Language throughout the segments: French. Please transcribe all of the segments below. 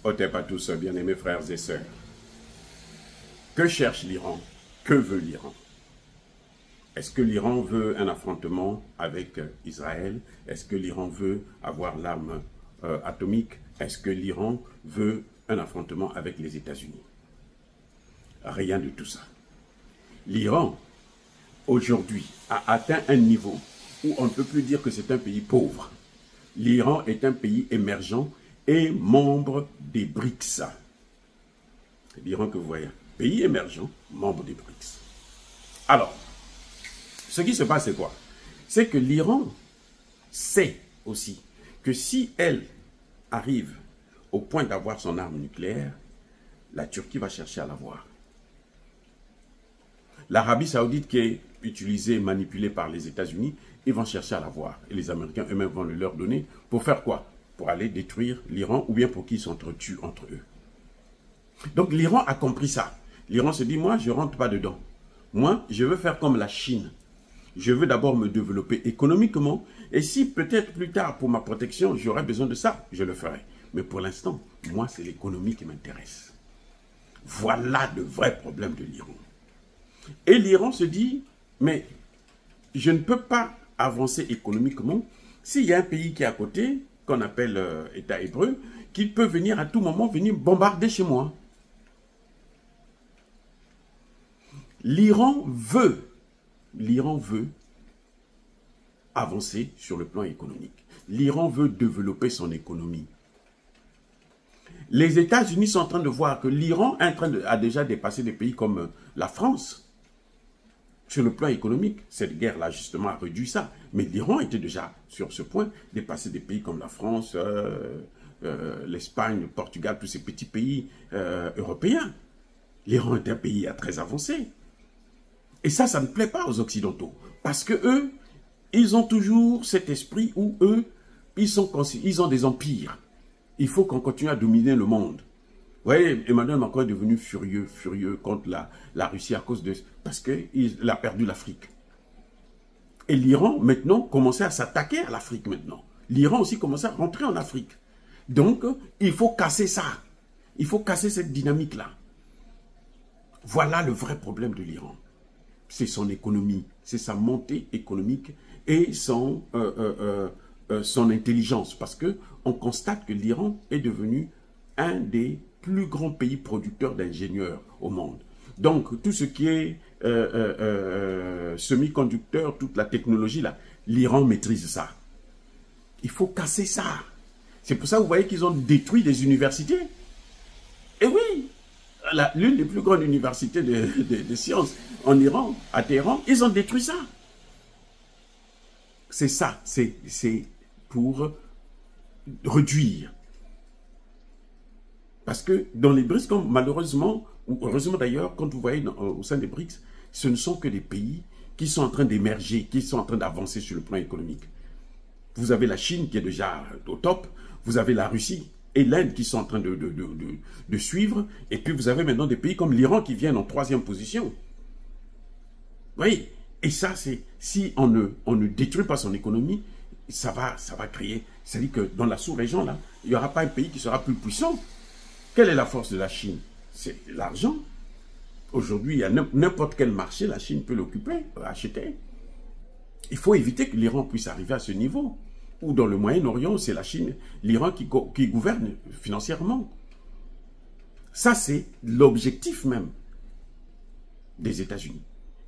Otep à tous, bien-aimés frères et sœurs. Que cherche l'Iran? Que veut l'Iran? Est-ce que l'Iran veut un affrontement avec Israël? Est-ce que l'Iran veut avoir l'arme atomique? Est-ce que l'Iran veut un affrontement avec les États-Unis? Rien de tout ça. L'Iran, aujourd'hui, a atteint un niveau où on ne peut plus dire que c'est un pays pauvre. L'Iran est un pays émergent et membre des BRICS. L'Iran que vous voyez, pays émergent, membre des BRICS. Alors, ce qui se passe, c'est quoi? C'est que l'Iran sait aussi que si elle arrive au point d'avoir son arme nucléaire, la Turquie va chercher à l'avoir. L'Arabie Saoudite qui est utilisée, manipulée par les États-Unis, ils vont chercher à l'avoir. Et les Américains eux-mêmes vont le leur donner. Pour faire quoi? Pour aller détruire l'Iran ou bien pour qu'ils s'entretuent entre eux. Donc l'Iran a compris ça. L'Iran se dit, moi, je ne rentre pas dedans. Moi, je veux faire comme la Chine. Je veux d'abord me développer économiquement. Et si peut-être plus tard, pour ma protection, j'aurai besoin de ça, je le ferai. Mais pour l'instant, moi, c'est l'économie qui m'intéresse. Voilà le vrai problème de l'Iran. Et l'Iran se dit, mais je ne peux pas avancer économiquement s'il y a un pays qui est à côté, qu'on appelle État hébreu, qui peut venir à tout moment venir bombarder chez moi. L'Iran veut avancer sur le plan économique. L'Iran veut développer son économie. Les États-Unis sont en train de voir que l'Iran a déjà dépassé des pays comme la France. Sur le plan économique, cette guerre-là, justement, a réduit ça. Mais l'Iran était déjà, sur ce point, dépassé des pays comme la France, l'Espagne, le Portugal, tous ces petits pays européens. L'Iran est un pays très avancé. Et ça ne plaît pas aux Occidentaux. Parce que eux, ils ont toujours cet esprit où eux, ils ont des empires. Il faut qu'on continue à dominer le monde. Vous voyez, Emmanuel Macron est devenu furieux contre la Russie à cause de... Parce qu'il a perdu l'Afrique. Et l'Iran, maintenant, commençait à s'attaquer à l'Afrique maintenant. L'Iran aussi commençait à rentrer en Afrique. Donc, il faut casser ça. Il faut casser cette dynamique-là. Voilà le vrai problème de l'Iran. C'est son économie, c'est sa montée économique et son intelligence. Parce qu'on constate que l'Iran est devenu un des plus grands pays producteurs d'ingénieurs au monde. Donc, tout ce qui est semi-conducteur, toute la technologie, là, l'Iran maîtrise ça. Il faut casser ça. C'est pour ça que vous voyez qu'ils ont détruit des universités. Et oui, l'une des plus grandes universités de sciences en Iran, à Téhéran, ils ont détruit ça. C'est ça, c'est pour réduire. Parce que dans les BRICS, malheureusement, ou heureusement d'ailleurs, quand vous voyez au sein des BRICS, ce ne sont que des pays qui sont en train d'émerger, qui sont en train d'avancer sur le plan économique. Vous avez la Chine qui est déjà au top, vous avez la Russie et l'Inde qui sont en train de suivre, et puis vous avez maintenant des pays comme l'Iran qui viennent en 3e position. Oui, et ça, c'est si on ne détruit pas son économie, ça va créer, c'est-à-dire que dans la sous-région, là, il n'y aura pas un pays qui sera plus puissant. Quelle est la force de la Chine? C'est l'argent. Aujourd'hui, il y a n'importe quel marché, la Chine peut l'occuper, acheter. Il faut éviter que l'Iran puisse arriver à ce niveau. Ou dans le Moyen-Orient, c'est la Chine, l'Iran qui gouverne financièrement. Ça, c'est l'objectif même des États-Unis.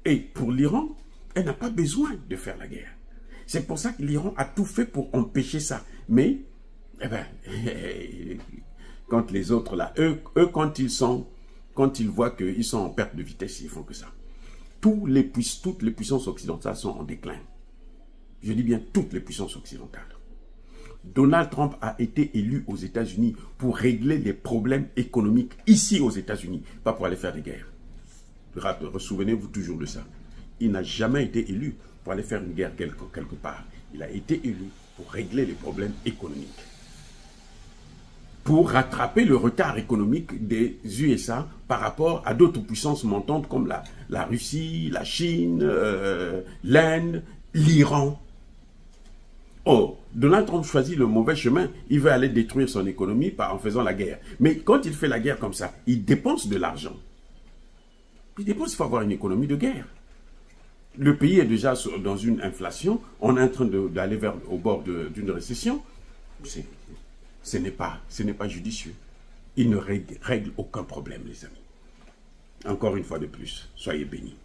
Et pour l'Iran, elle n'a pas besoin de faire la guerre. C'est pour ça que l'Iran a tout fait pour empêcher ça. Mais, eh ben, quand les autres là, eux quand ils voient qu'ils sont en perte de vitesse, ils font que ça. Toutes les puissances occidentales sont en déclin. Je dis bien toutes les puissances occidentales. Donald Trump a été élu aux États-Unis pour régler les problèmes économiques ici aux États-Unis, pas pour aller faire des guerres. Souvenez-vous toujours de ça. Il n'a jamais été élu pour aller faire une guerre quelque part. Il a été élu pour régler les problèmes économiques. Pour rattraper le retard économique des USA par rapport à d'autres puissances montantes comme la Russie, la Chine, l'Inde, l'Iran. Oh, Donald Trump choisit le mauvais chemin. Il veut aller détruire son économie en faisant la guerre. Mais quand il fait la guerre comme ça, il dépense de l'argent. Il dépense, il faut avoir une économie de guerre. Le pays est déjà dans une inflation. On est en train d'aller au bord d'une récession. Ce n'est pas judicieux. Il ne règle aucun problème, les amis. Encore une fois de plus, soyez bénis.